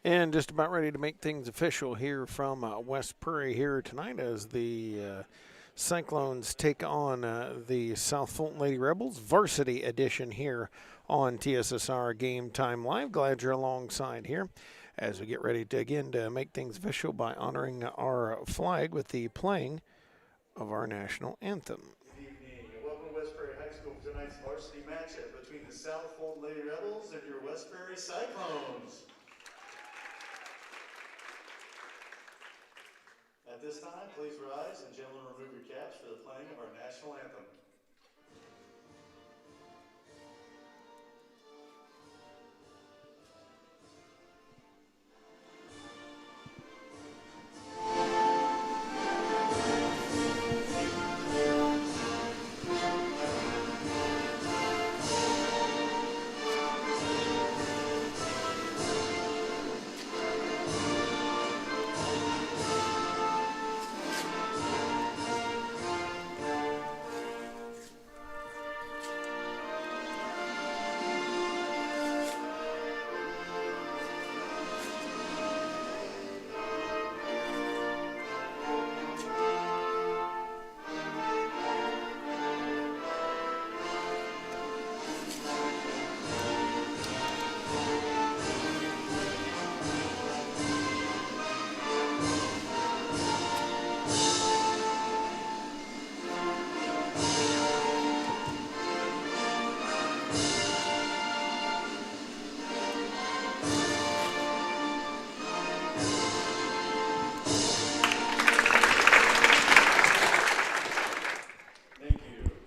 And just about ready to make things official here from West Prairie here tonight as the Cyclones take on the South Fulton Lady Rebels Varsity edition here on TSSR Game Time Live. Glad you're alongside here as we get ready to again to make things official by honoring our flag with the playing of our national anthem. Good evening and welcome to West Prairie High School for tonight's varsity matchup between the South Fulton Lady Rebels and your West Prairie Cyclones. At this time, please rise and gentlemen remove your caps for the playing of our national anthem.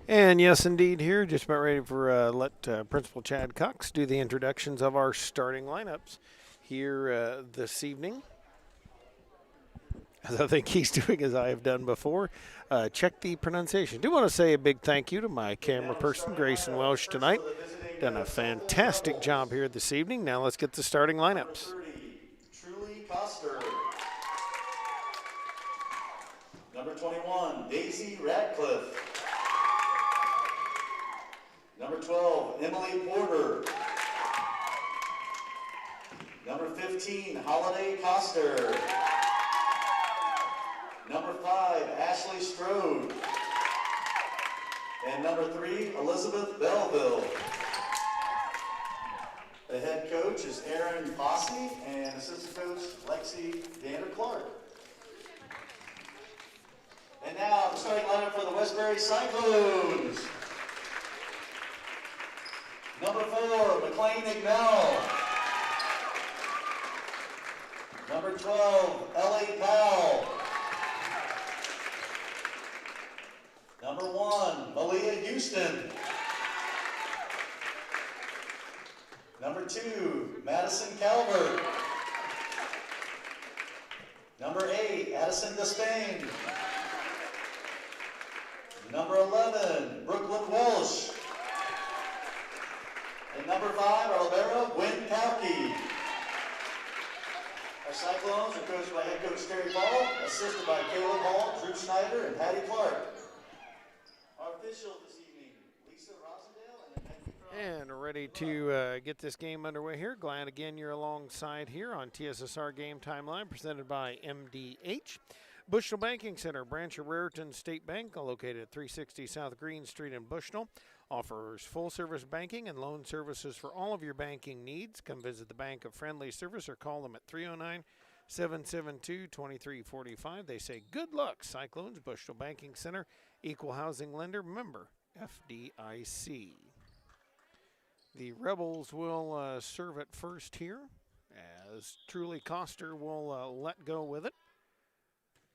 And yes, indeed, here, just about ready for let Principal Chad Cox do the introductions of our starting lineups here this evening. As I think he's doing as I have done before. Check the pronunciation. Do want to say a big thank you to my camera person, Grayson Welsh, tonight. Done a fantastic job here this evening. Now let's get the starting lineups. Truly Coster. Number 21, Daisy Radcliffe. Number 12, Emily Porter. Number 15, Holiday Coster. Number 5, Ashley Strode. And number 3, Elizabeth Belleville. The head coach is Aaron Fossey and assistant coach Lexi Dander Clark. And now the starting lineup for the West Prairie Cyclones. Number 4, McLean Ignell. Number 12, Ellie Powell. Number 1, Malia Houston. Number 2, Madison Calvert. Number 8, Addison Despain. Number 11, Brooklyn Walsh. And number 5, our libero, Gwen Kauke. Our Cyclones are coached by head coach Terry Ball, assisted by Caleb Hall, Drew Schneider, and Patty Clark. Our official this evening, Lisa Rosendale, and ready to get this game underway here. Glad again you're alongside here on TSSR Game Timeline, presented by MDH. Bushnell Banking Center, branch of Raritan State Bank, located at 360 South Green Street in Bushnell. Offers full-service banking and loan services for all of your banking needs. Come visit the bank of friendly service or call them at 309-772-2345. They say good luck, Cyclones. Bushnell Banking Center, equal housing lender, member FDIC. The Rebels will serve it first here as Truly Coster will let go with it.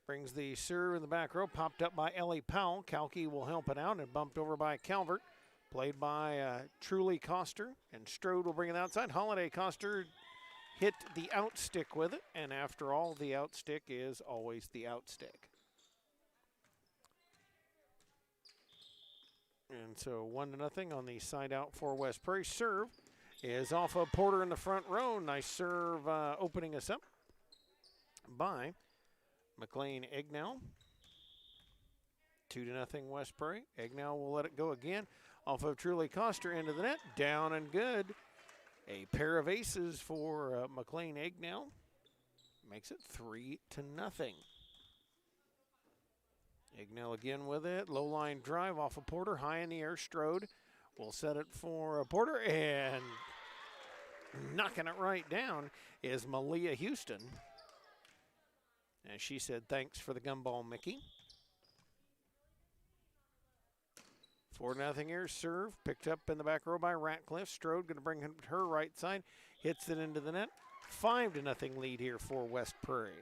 Brings the serve in the back row, popped up by Ellie Powell. Kauke will help it out and bumped over by Calvert. Played by Truly Coster, and Strode will bring it outside. Holiday Coster hit the outstick with it, and after all, the outstick is always the outstick. And so 1-0 on the side out for West Prairie. Serve is off of Porter in the front row. Nice serve opening us up by McLean Ignell. 2-0 West Prairie. Ignell will let it go again. Off of Truly Coster into the net. Down and good. A pair of aces for McLean Agnell. Makes it 3-0. Agnell again with it. Low line drive off of Porter. High in the air. Strode will set it for Porter. And knocking it right down is Malia Houston. And she said, thanks for the gumball, Mickey. 4-0 here. Serve picked up in the back row by Ratcliffe. Strode going to bring him to her right side. Hits it into the net. 5-0 lead here for West Prairie.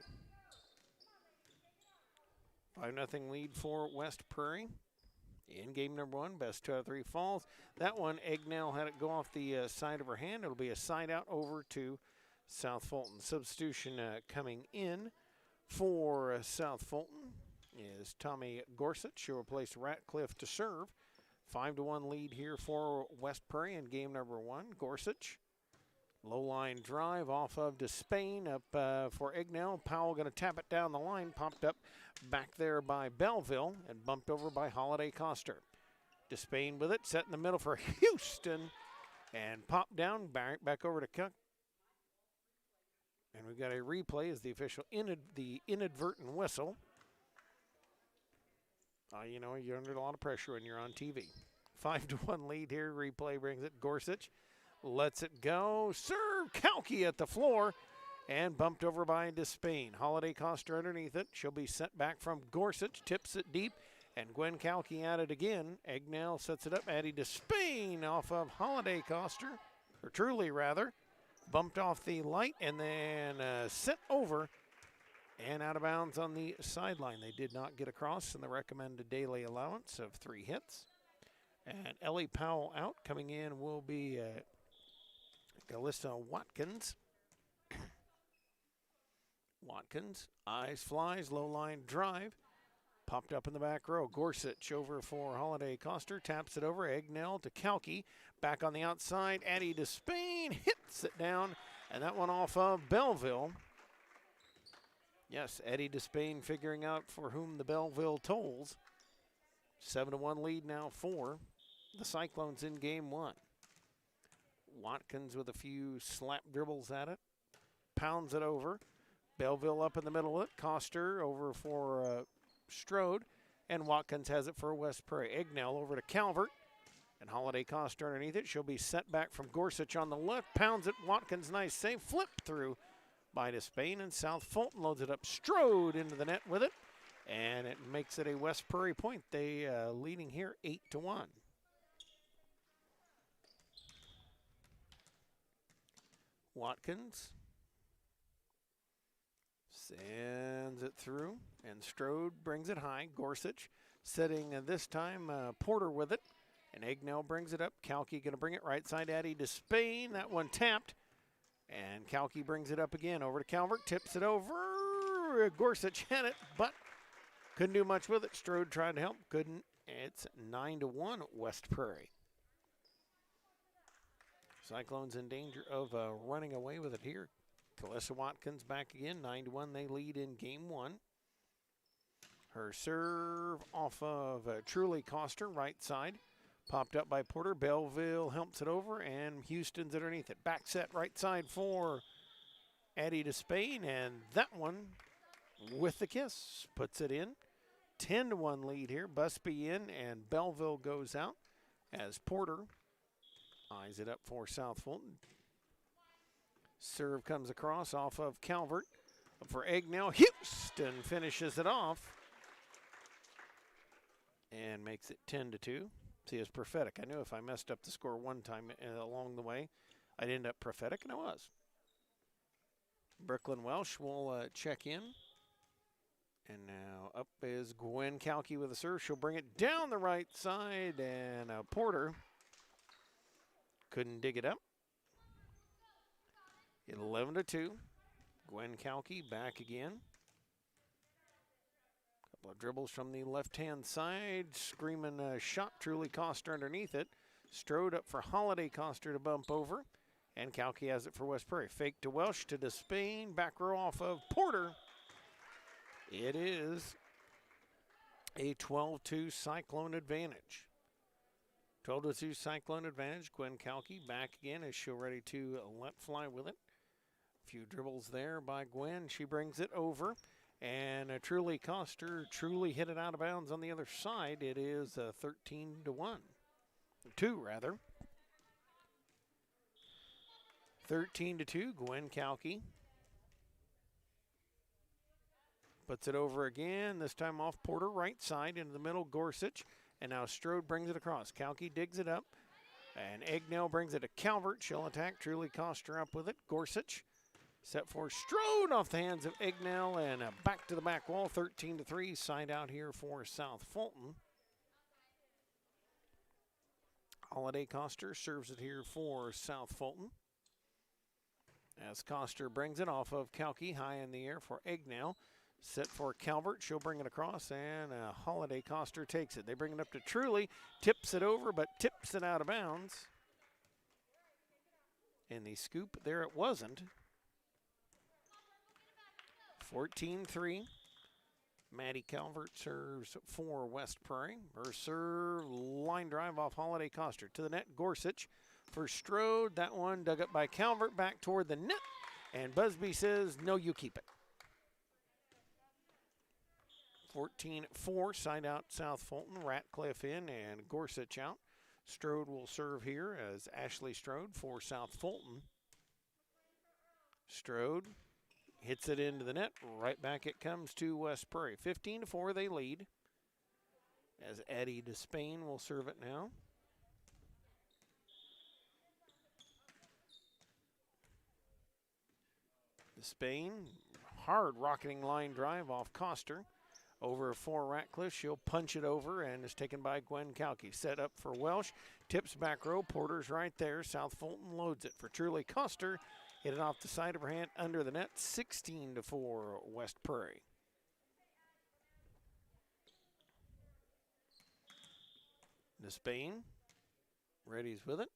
5-0 lead for West Prairie. In game number 1, best 2 out of 3 falls. That one, Agnell had it go off the side of her hand. It'll be a side out over to South Fulton. Substitution coming in for South Fulton is Tommy Gorsuch. She'll replace Ratcliffe to serve. 5-1 lead here for West Prairie in game number 1. Gorsuch, low line drive off of Despain up for Agnell. Powell going to tap it down the line. Popped up back there by Belleville and bumped over by Holiday Coster. Despain with it, set in the middle for Houston and popped down back over to Cook. And we've got a replay as the official the inadvertent whistle. You know, you're under a lot of pressure when you're on TV. 5-1 lead here. Replay brings it. Gorsuch lets it go. Serve. Kalki at the floor. And bumped over by Despain. Holiday Coster underneath it. She'll be sent back from Gorsuch. Tips it deep. And Gwen Kalki at it again. Agnell sets it up. Addie Despain off of Holiday Coster. Or Truly, rather. Bumped off the light and then sent over. And out of bounds on the sideline. They did not get across in the recommended daily allowance of 3 hits. And Ellie Powell out. Coming in will be Galissa Watkins. Watkins, eyes flies, low line drive. Popped up in the back row. Gorsuch over for Holiday Coster. Taps it over. Agnell to Kalki. Back on the outside. Addie Despain hits it down. And that one off of Belleville. Yes, Eddie Despain figuring out for whom the Belleville tolls. 7-1 lead now for the Cyclones in game 1. Watkins with a few slap dribbles at it. Pounds it over. Belleville up in the middle of it. Coster over for Strode. And Watkins has it for West Prairie. Agnell over to Calvert. And Holiday Coster underneath it. She'll be sent back from Gorsuch on the left. Pounds it. Watkins, nice save. Flip through by Despain, and South Fulton loads it up. Strode into the net with it, and it makes it a West Prairie point. They leading here 8-1. Watkins sends it through, and Strode brings it high. Gorsuch setting this time Porter with it, and Agnell brings it up. Kalki going to bring it right side. Addie Despain, that one tapped. And Kalki brings it up again over to Calvert, tips it over. Gorsuch had it, but couldn't do much with it. Strode tried to help, couldn't. It's 9-1 West Prairie. Cyclones in danger of running away with it here. Calissa Watkins back again, 9-1. They lead in game 1. Her serve off of Truly Coster, right side. Popped up by Porter. Belleville helps it over, and Houston's underneath it. Back set right side for Addie Despain, and that one with the kiss puts it in. 10-1 lead here. Busby in, and Belleville goes out as Porter eyes it up for South Fulton. Serve comes across off of Calvert for Agnell. Houston finishes it off and makes it 10-2. See, it's prophetic. I knew if I messed up the score one time along the way, I'd end up prophetic, and I was. Brooklyn Welsh will check in. And now up is Gwen Kalki with a serve. She'll bring it down the right side, and Porter couldn't dig it up. 11-2. Gwen Kalki back again. Couple of dribbles from the left-hand side. Screaming shot. Truly Coster underneath it. Strode up for Holiday Coster to bump over. And Kalki has it for West Prairie. Fake to Welsh to Despain. Back row off of Porter. It is a 12-2 Cyclone advantage. 12-2 Cyclone advantage. Gwen Kalki back again as she'll ready to let fly with it. A few dribbles there by Gwen. She brings it over. And Truly Coster truly hit it out of bounds on the other side. It is 13-1. 2 rather. 13-2, Gwen Kalki. Puts it over again, this time off Porter, right side into the middle, Gorsuch. And now Strode brings it across. Kalki digs it up. And Egnell brings it to Calvert. She'll attack. Truly Coster up with it. Gorsuch. Set for Strode off the hands of Egnell. And back to the back wall. 13-3. Side out here for South Fulton. Holiday Coster serves it here for South Fulton. As Coster brings it off of Kalki, high in the air for Egnell. Set for Calvert. She'll bring it across, and Holiday Coster takes it. They bring it up to Truly. Tips it over, but tips it out of bounds. And the scoop, there it wasn't. 14-3. Maddie Calvert serves for West Prairie. Her serve, line drive off Holiday Coster. To the net, Gorsuch for Strode. That one dug up by Calvert back toward the net. And Busby says, no, you keep it. 14-4, side out South Fulton. Ratcliffe in and Gorsuch out. Strode will serve here as Ashley Strode for South Fulton. Strode hits it into the net. Right back it comes to West Prairie. 15-4 they lead. As Addie Despain will serve it now. Despain, hard rocketing line drive off Coster. Over for Ratcliffe, she'll punch it over and is taken by Gwen Kalki. Set up for Welsh, tips back row, Porter's right there. South Fulton loads it for Truly Coster. Hit it off the side of her hand under the net, 16-4 West Prairie. Despain, readies with it.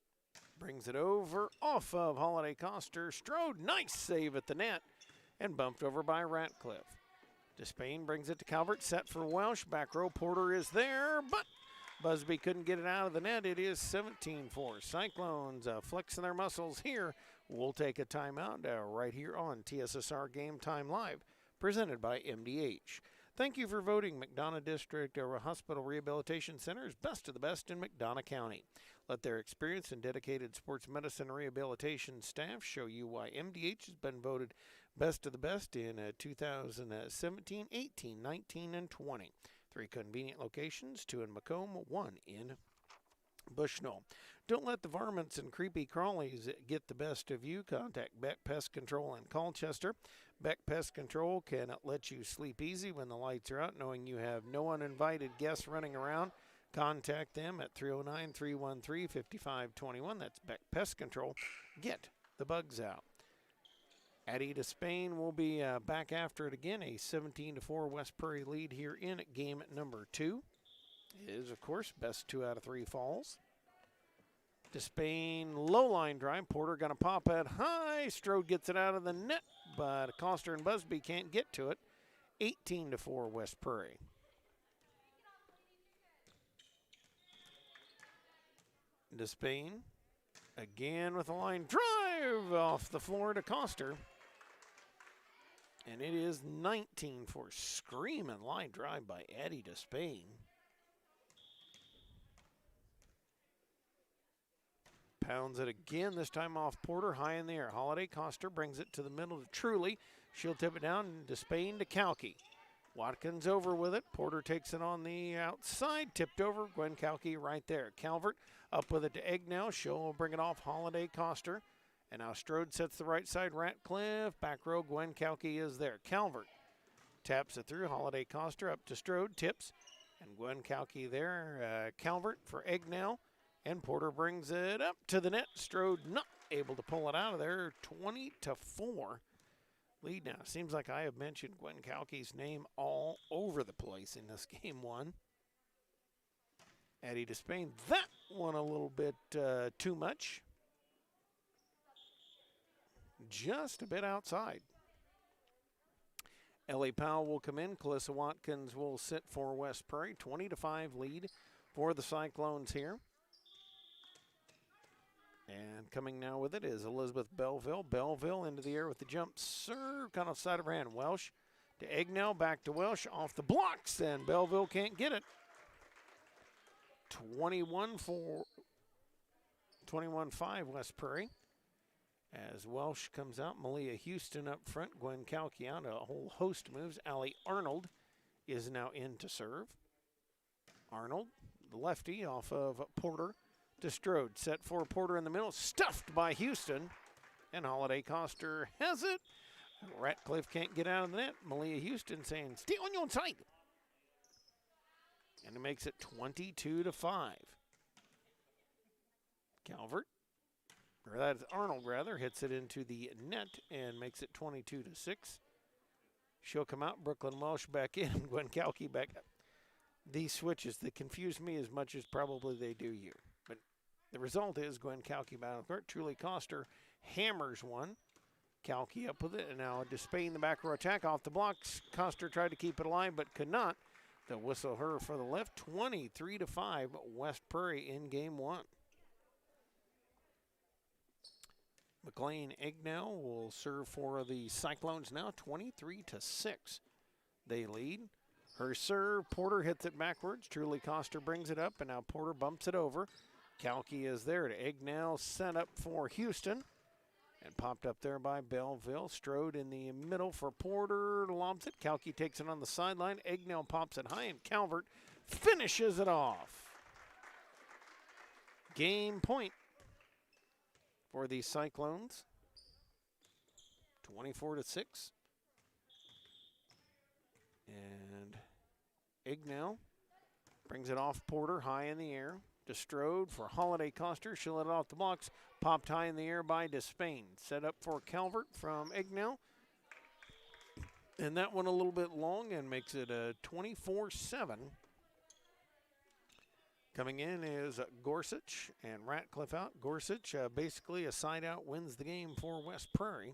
Brings it over off of Holiday Coster. Strode, nice save at the net and bumped over by Ratcliffe. Despain brings it to Calvert, set for Welsh. Back row, Porter is there, but Busby couldn't get it out of the net. It is 17-4. Cyclones flexing their muscles here. We'll take a timeout right here on TSSR Game Time Live, presented by MDH. Thank you for voting McDonough District Hospital Rehabilitation Center as best of the best in McDonough County. Let their experienced and dedicated sports medicine rehabilitation staff show you why MDH has been voted best of the best in 2017, 18, 19, and 20. 3 convenient locations, 2 in Macomb, 1 in Bushnell. Don't let the varmints and creepy crawlies get the best of you. Contact Beck Pest Control in Colchester. Beck Pest Control can let you sleep easy when the lights are out, knowing you have no uninvited guests running around. Contact them at 309-313-5521. That's Beck Pest Control. Get the bugs out. Addie Despain will be back after it again. A 17-4 West Prairie lead here in game number 2. It is, of course, best 2 out of 3 falls. Despain, low line drive. Porter going to pop it high. Strode gets it out of the net, but Coster and Busby can't get to it. 18-4 West Prairie. Despain again with a line drive off the floor to Coster. And it is 19 for screaming line drive by Addie Despain. Pounds it again, this time off Porter, high in the air. Holiday Coster brings it to the middle to Truly. She'll tip it down, Despain to Kalki. Watkins over with it. Porter takes it on the outside, tipped over. Gwen Kalki right there. Calvert up with it to Egnell. She'll bring it off Holiday Coster. And now Strode sets the right side. Ratcliffe, back row, Gwen Kalki is there. Calvert taps it through. Holiday Coster up to Strode, tips. And Gwen Kalki there. Calvert for Egnell. And Porter brings it up to the net. Strode not able to pull it out of there. 20-4 lead now. Seems like I have mentioned Gwen Kalki's name all over the place in this game 1. Addie Despain, that one a little bit too much. Just a bit outside. Ellie Powell will come in. Calissa Watkins will sit for West Prairie. 20-5 lead for the Cyclones here. And coming now with it is Elizabeth Belleville. Belleville into the air with the jump serve, kind of side of her hand. Welsh to Egnell, back to Welsh, off the blocks, and Belleville can't get it. 21-5 West Prairie. As Welsh comes out, Malia Houston up front, Gwen Kalki out, a whole host of moves. Allie Arnold is now in to serve. Arnold, the lefty, off of Porter to Strode. Set for Porter in the middle, stuffed by Houston. And Holiday Coster has it. Ratcliffe can't get out of the net. Malia Houston saying, stay on your side. And it makes it 22-5. Calvert, or that's Arnold rather, hits it into the net and makes it 22-6. She'll come out, Brooklyn Welsh back in, Gwen Kalki back up. These switches, they confuse me as much as probably they do you. But the result is Gwen Kalki back on the court. Truly Coster hammers one. Kalki up with it, and now Despain in the back row attack off the blocks. Coster tried to keep it alive but could not. They'll whistle her for the lift. 23-5 West Prairie in game one. McLean Egnell will serve for the Cyclones now, 23-6. They lead. Her serve, Porter hits it backwards. Truly Coster brings it up, and now Porter bumps it over. Kalki is there to Egnell, set up for Houston. And popped up there by Belleville. Strode in the middle for Porter, lobs it. Kalki takes it on the sideline. Egnell pops it high, and Calvert finishes it off. Game point for the Cyclones, 24-6. And Egnell brings it off Porter, high in the air. To Strode for Holiday Coster. She'll let it off the blocks. Popped high in the air by Despain. Set up for Calvert from Egnell. And that one a little bit long and makes it a 24-7. Coming in is Gorsuch and Ratcliffe out. Gorsuch, basically a side out, wins the game for West Prairie.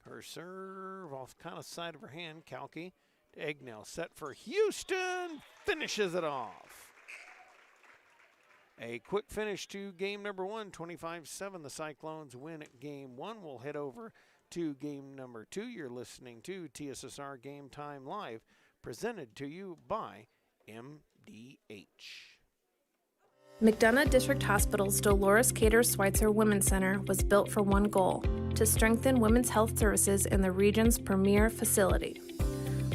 Her serve off kind of side of her hand. Kalki to Egnell. Set for Houston. Finishes it off. A quick finish to game number one. 25-7. The Cyclones win game one. We'll head over to game number two. You're listening to TSSR Game Time Live, presented to you by MDH. McDonough District Hospital's Dolores Cater Schweitzer Women's Center was built for one goal: to strengthen women's health services in the region's premier facility.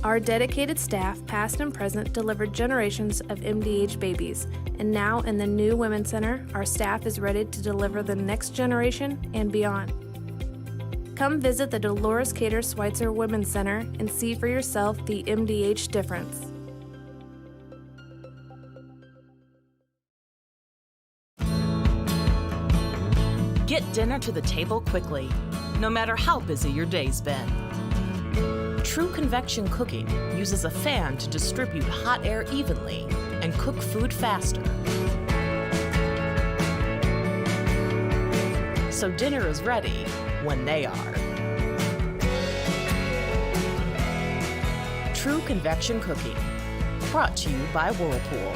Our dedicated staff, past and present, delivered generations of MDH babies, and now in the new Women's Center, our staff is ready to deliver the next generation and beyond. Come visit the Dolores Cater Schweitzer Women's Center and see for yourself the MDH difference. Get dinner to the table quickly, no matter how busy your day's been. True convection cooking uses a fan to distribute hot air evenly and cook food faster. So dinner is ready when they are. True convection cooking, brought to you by Whirlpool.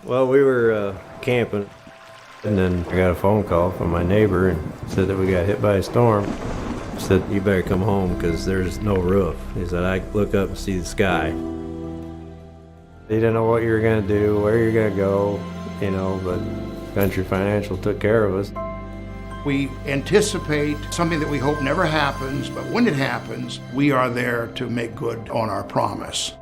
Well, we were camping, and then I got a phone call from my neighbor and said that we got hit by a storm. He said, you better come home because there's no roof. He said, I look up and see the sky. He didn't know what you were going to do, where you're going to go, but Country Financial took care of us. We anticipate something that we hope never happens, but when it happens, we are there to make good on our promise.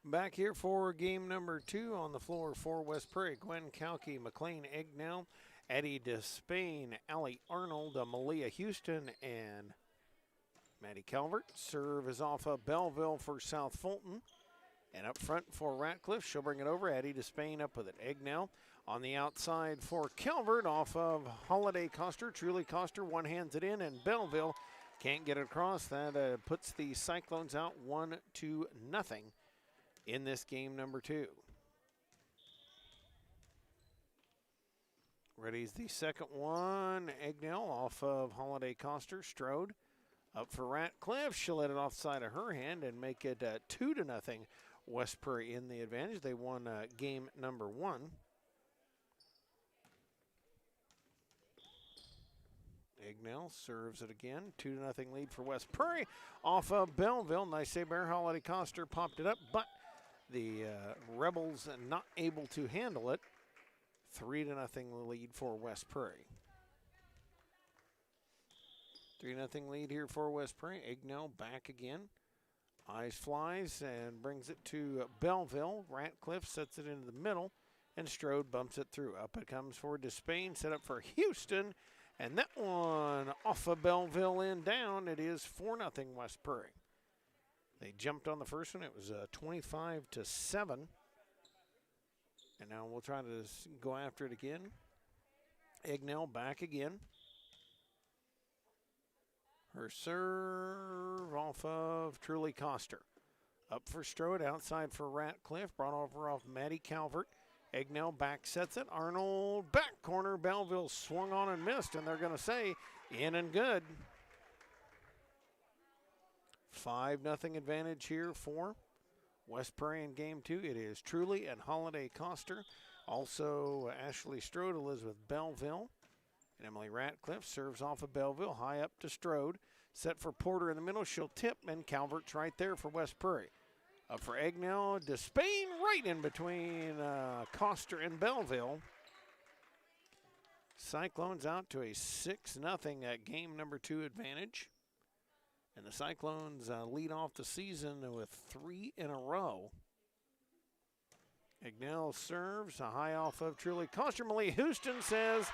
Back here for game number two on the floor for West Prairie. Gwen Kalki, McLean Egnell, Addie Despain, Allie Arnold, Malia Houston, and Maddie Calvert. Serve is off of Belleville for South Fulton. And up front for Ratcliffe, she'll bring it over. Addie Despain up with it. Egnell on the outside for Calvert off of Holiday Coster. Truly Coster one hands it in, and Belleville Can't get it across. That puts the Cyclones out 1-0 in this game number 2. Ready's the second one. Egnell off of Holiday Coster. Strode up for Ratcliffe. She'll let it off the side of her hand and make it 2-0. West Prairie in the advantage. They won game number 1. Egnell serves it again. 2-0 lead for West Prairie. Off of Belleville. Nice save there. Holiday Coster popped it up, but the Rebels not able to handle it. 3-0 lead for West Prairie. 3-0 lead here for West Prairie. Egnell back again. Eyes flies and brings it to Belleville. Ratcliffe sets it into the middle, and Strode bumps it through. Up it comes for Despain, set up for Houston, and that one off of Belleville and down. It is 4-0 West Prairie. They jumped on the first one. It was 25-7. And now we'll try to go after it again. Egnell back again. Her serve off of Truly Coster. Up for Strode, outside for Ratcliffe. Brought over off Maddie Calvert. Egnell back sets it. Arnold back corner. Belleville swung on and missed, and they're going to say in and good. 5-0 advantage here for West Prairie in game 2. It is Truly and Holiday Coster. Also Ashley Strode, Elizabeth Belleville. And Emily Ratcliffe serves off of Belleville. High up to Strode. Set for Porter in the middle. She'll tip, and Calvert's right there for West Prairie. Up for Egnell. Despain right in between Coster and Belleville. Cyclones out to a 6-0 game number 2 advantage. And the Cyclones lead off the season with 3 in a row. Egnell serves a high off of Truly Coster. Malia Houston says,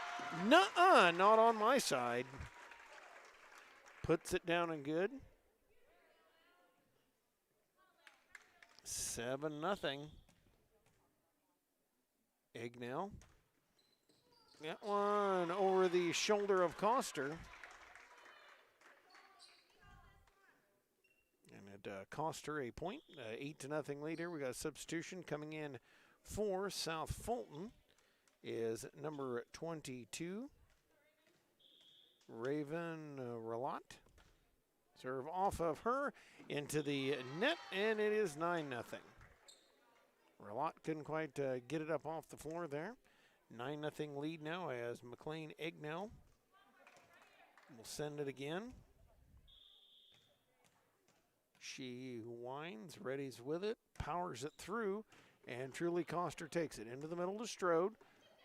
nuh-uh, not on my side. Puts it down and good. 7-0. Egnell. That one over the shoulder of Coster. Coster a point, 8-0 lead here. We got a substitution coming in for South Fulton is number 22, Raven Relat. Serve off of her into the net, and it is 9-0. Relat couldn't quite get it up off the floor there. 9-0 lead now as McLean Egnell will send it again. She winds, readies with it, powers it through, and Truly Coster takes it into the middle to Strode.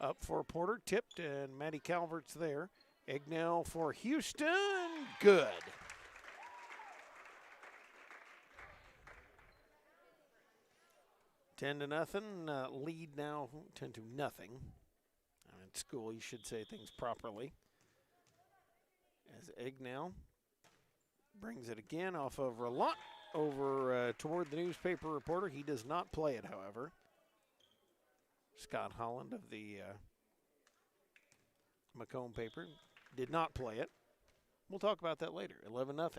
Up for Porter, tipped, and Maddie Calvert's there. Egnell for Houston, good. Ten to nothing, lead now 10-0. In school, you should say things properly. As Egnell brings it again off of Relat over toward the newspaper reporter. He does not play it, however. Scott Holland of the Macomb paper did not play it. We'll talk about that later. 11-0.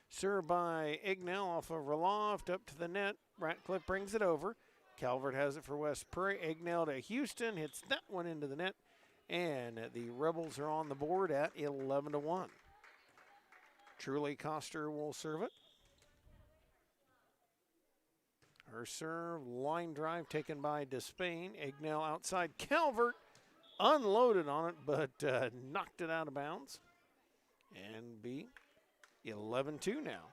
Served by Egnell off of Reloft up to the net. Ratcliffe brings it over. Calvert has it for West Prairie. Egnell to Houston, hits that one into the net. And the Rebels are on the board at 11-1. Truly Coster will serve it. Her serve, line drive taken by Despain. Egnell outside. Calvert unloaded on it, but knocked it out of bounds. And be 11-2 now.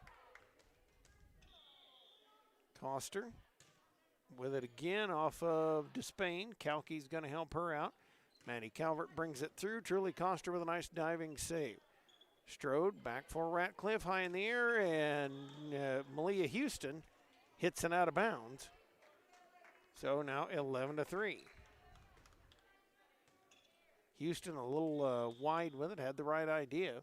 Coster with it again off of Despain. Kalki's going to help her out. Maddie Calvert brings it through. Truly Coster with a nice diving save. Strode back for Ratcliffe, high in the air, and Malia Houston hits it out of bounds. So now 11-3. Houston a little wide with it, had the right idea.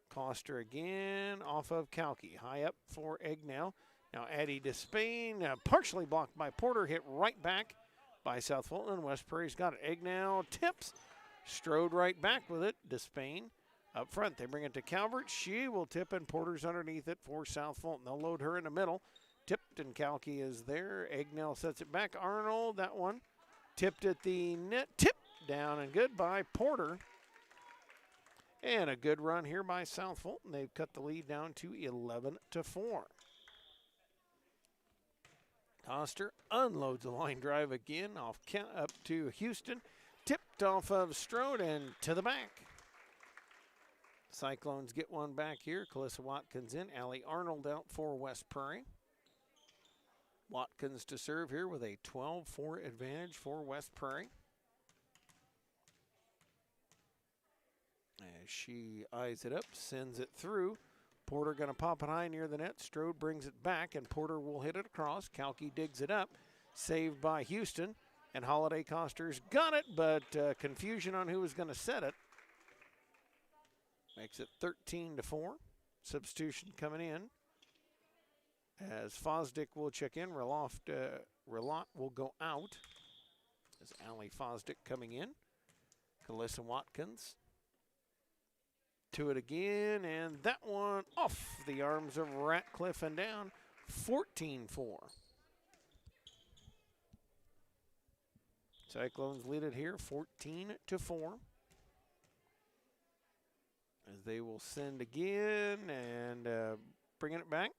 Coster again off of Kalki, high up for Egnell. Now Addie Despain, partially blocked by Porter, hit right back by South Fulton. West Prairie's got it. Egnell tips. Strode right back with it. Despain Up front, they bring it to Calvert. She will tip, and Porter's underneath it for South Fulton. They'll load her in the middle. Tipped, and Kalki is there. Egnell sets it back. Arnold, that one. Tipped at the net. Tipped down and good by Porter. And a good run here by South Fulton. They've cut the lead down to 11-4. Coster unloads the line drive again off up to Houston. Tipped off of Strode and to the back. Cyclones get one back here. Calissa Watkins in. Allie Arnold out for West Prairie. Watkins to serve here with a 12-4 advantage for West Prairie. As she eyes it up, sends it through. Porter going to pop it high near the net. Strode brings it back, and Porter will hit it across. Kalki digs it up. Saved by Houston. And Holiday Coster's got it, but confusion on who was going to set it. Makes it 13-4. Substitution coming in. As Fosdick will check in, Relat will go out. As Allie Fosdick coming in. Calissa Watkins. To it again, and that one off the arms of Ratcliffe and down. 14-4. Cyclones lead it here, 14-4. As they will send again and bringing it back.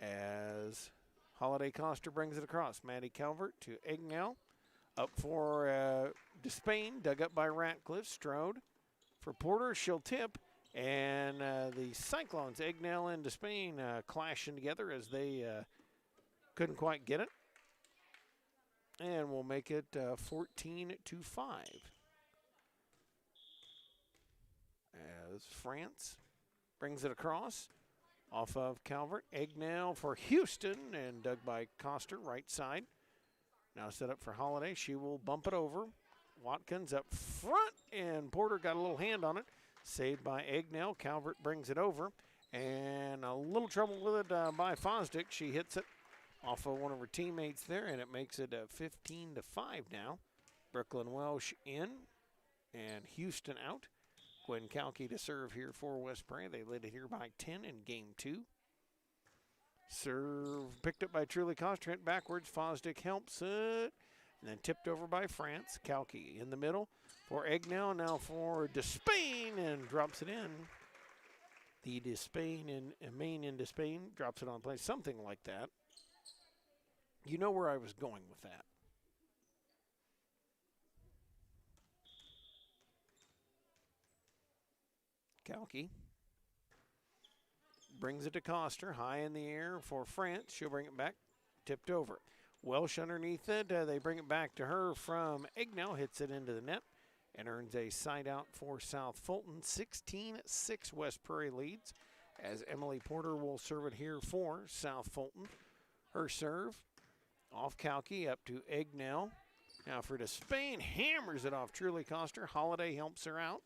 As Holiday Coster brings it across. Maddie Calvert to Egnell. Up for Despain, dug up by Ratcliffe. Strode for Porter, she'll tip. And the Cyclones, Egnell and Despain, clashing together as they couldn't quite get it. And we'll make it 14-5. As France brings it across. Off of Calvert. Egnell for Houston and dug by Coster, right side. Now set up for Holiday. She will bump it over. Watkins up front, and Porter got a little hand on it. Saved by Egnell. Calvert brings it over. And a little trouble with it by Fosdick. She hits it off of one of her teammates there, and it makes it 15-5 now. Brooklyn Welsh in, and Houston out. Gwen Kalki to serve here for West Prairie. They led it here by 10 in game 2. Serve picked up by Truly Coster, hit backwards. Fosdick helps it, and then tipped over by France. Kalki in the middle for Egnell, now for Despain, and drops it in. The Despain and Maine in Despain drops it on play, something like that. You know where I was going with that. Kalki brings it to Coster, high in the air for France. She'll bring it back, tipped over. Welsh underneath it. They bring it back to her from Egnell, hits it into the net, and earns a side out for South Fulton. 16-6 West Prairie leads, as Emily Porter will serve it here for South Fulton. Her serve off Kalki up to Egnell. Now for Despain, hammers it off Truly Coster. Holiday helps her out.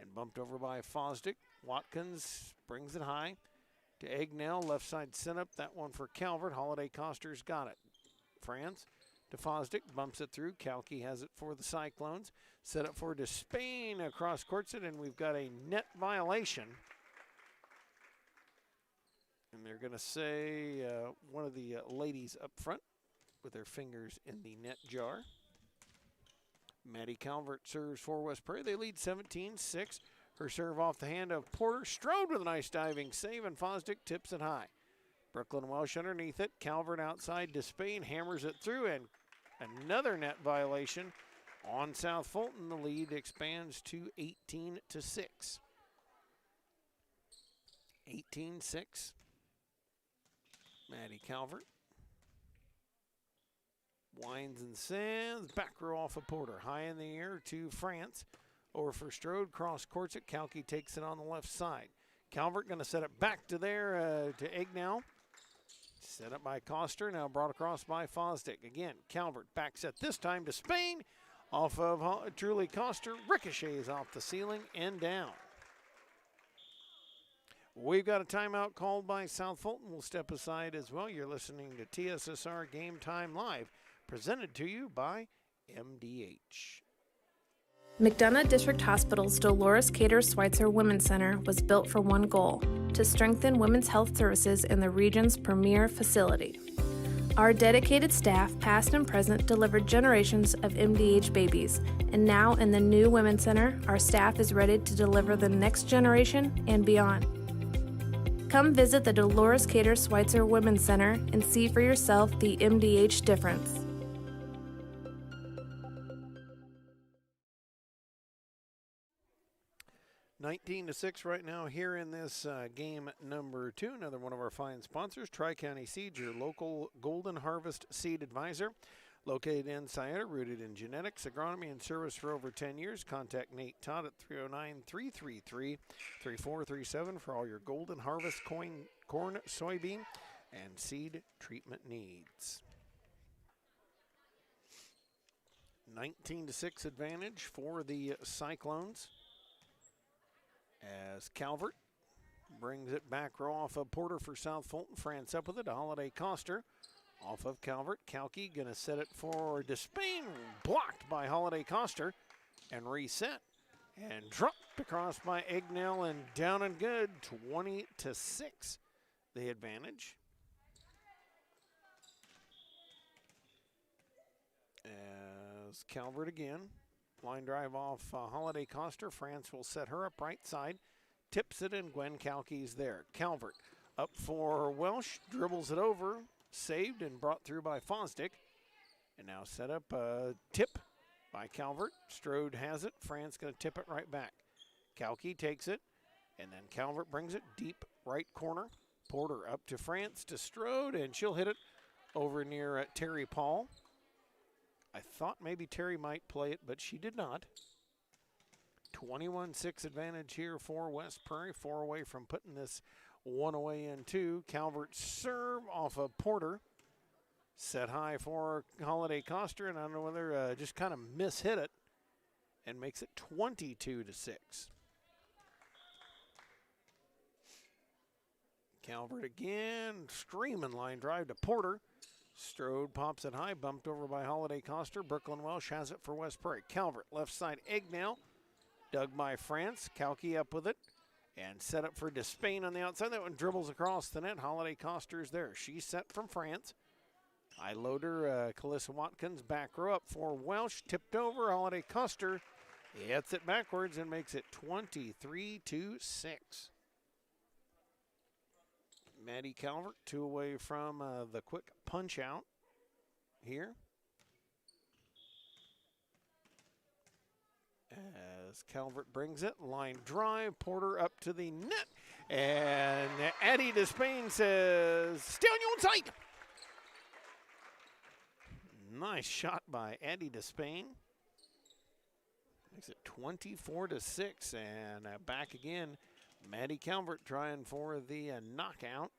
And bumped over by Fosdick. Watkins brings it high to Egnell. Left side sent up. That one for Calvert. Holiday Coster's got it. France to Fosdick. Bumps it through. Kalki has it for the Cyclones. Set up for Despain across courtset. And we've got a net violation. And they're going to say one of the ladies up front with their fingers in the net jar. Maddie Calvert serves for West Prairie. They lead 17-6. Her serve off the hand of Porter. Strode with a nice diving save, and Fosdick tips it high. Brooklyn Welsh underneath it. Calvert outside. Despain hammers it through, and another net violation on South Fulton. The lead expands to 18-6. 18-6. Maddie Calvert winds and sends. Back row off of Porter. High in the air to France. Over for Strode. Cross courts it. Kalki takes it on the left side. Calvert going to set it back to there to Egnell. Set up by Coster. Now brought across by Fosdick. Again, Calvert back set this time to Spain. Off of Truly Coster. Ricochets off the ceiling and down. We've got a timeout called by South Fulton. We'll step aside as well. You're listening to TSSR Game Time Live, presented to you by MDH. McDonough District Hospital's Dolores Cater Schweitzer Women's Center was built for one goal: to strengthen women's health services in the region's premier facility. Our dedicated staff, past and present, delivered generations of MDH babies, and now in the new Women's Center, our staff is ready to deliver the next generation and beyond. Come visit the Dolores Cater Schweitzer Women's Center and see for yourself the MDH difference. (19-6) right now here in this game number 2. Another one of our fine sponsors, Tri-County Seeds, your local Golden Harvest seed advisor. Located in Sayetta, rooted in genetics, agronomy, and service for over 10 years. Contact Nate Todd at 309-333-3437 for all your Golden Harvest corn, soybean, and seed treatment needs. 19-6 advantage for the Cyclones, as Calvert brings it back row off of Porter for South Fulton. France up with it. Holiday Coster off of Calvert. Kalki going to set it for Despain. Blocked by Holiday Coster and reset. And dropped across by Egnell and down and good. 20-6 the advantage. As Calvert again. Line drive off Holiday Coster. France will set her up right side. Tips it, and Gwen Kalki's there. Calvert up for Welsh. Dribbles it over. Saved and brought through by Fosdick. And now set up a tip by Calvert. Strode has it. France going to tip it right back. Kalki takes it. And then Calvert brings it deep right corner. Porter up to France to Strode. And she'll hit it over near Terry Paul. I thought maybe Terry might play it, but she did not. 21-6 advantage here for West Prairie. 4 away from putting this one away in 2. Calvert serve off of Porter. Set high for Holiday Coster, and I don't know whether just kind of mishit it and makes it 22-6. Calvert again, streaming line drive to Porter. Strode pops it high, bumped over by Holiday Coster. Brooklyn Welsh has it for West Prairie. Calvert, left side, Egnell. Dug by France. Kalki up with it. And set up for Despain on the outside. That one dribbles across the net. Holiday Coster's there. She's set from France. High loader, Calissa Watkins back row up for Welsh. Tipped over. Holiday Coster hits it backwards and makes it 23-6. Maddie Calvert, 2 away from the quick punch out here. As Calvert brings it, line drive, Porter up to the net. And Addie Despain says, stay on your own side. Nice shot by Addie Despain. Makes it 24-6. And back again, Maddie Calvert trying for the knockout.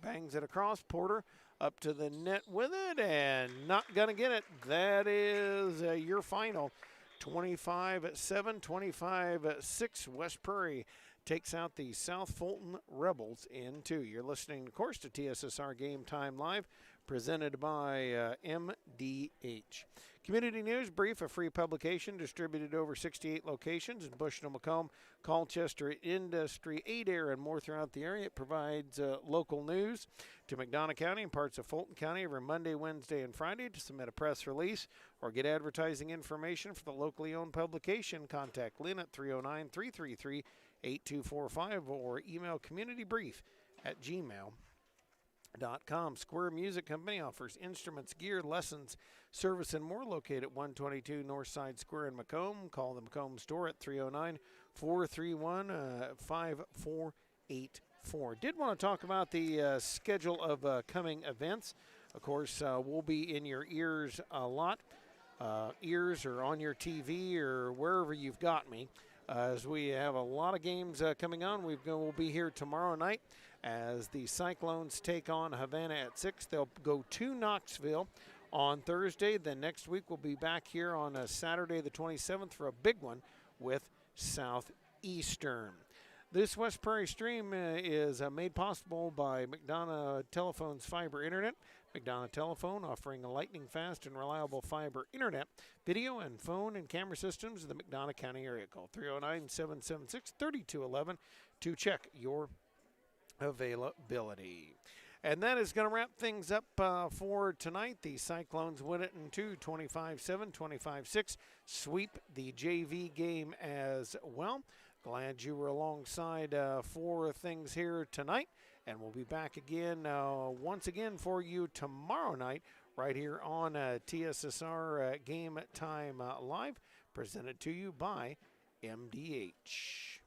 Bangs it across. Porter up to the net with it and not going to get it. That is your final. 25-7, 25-6. West Prairie takes out the South Fulton Rebels in 2. You're listening, of course, to TSSR Game Time Live, presented by MDH. Community News Brief, a free publication distributed over 68 locations in Bushnell, Macomb, Colchester, Industry, Adair, and more throughout the area. It provides local news to McDonough County and parts of Fulton County every Monday, Wednesday, and Friday. To submit a press release or get advertising information for the locally owned publication, contact Lynn at 309-333-8245 or email communitybrief@gmail.com. Square Music Company offers instruments, gear, lessons, service, and more. Located at 122 Northside Square in Macomb. Call the Macomb store at 309-431-5484. Did want to talk about the schedule of coming events. Of course, we'll be in your ears a lot. Ears or on your TV or wherever you've got me. As we have a lot of games coming on. We'll be here tomorrow night as the Cyclones take on Havana at 6. They'll go to Knoxville on Thursday. Then next week we'll be back here on Saturday the 27th for a big one with Southeastern. This West Prairie stream is made possible by McDonough Telephone's fiber internet. McDonough Telephone, offering a lightning-fast and reliable fiber internet, video, and phone and camera systems in the McDonough County area. Call 309-776-3211 to check your availability. And that is going to wrap things up for tonight. The Cyclones win it in 2, 25-7, 25-6. Sweep the JV game as well. Glad you were alongside for things here tonight. And we'll be back again, once again, for you tomorrow night, right here on TSSR Game Time Live, presented to you by MDH.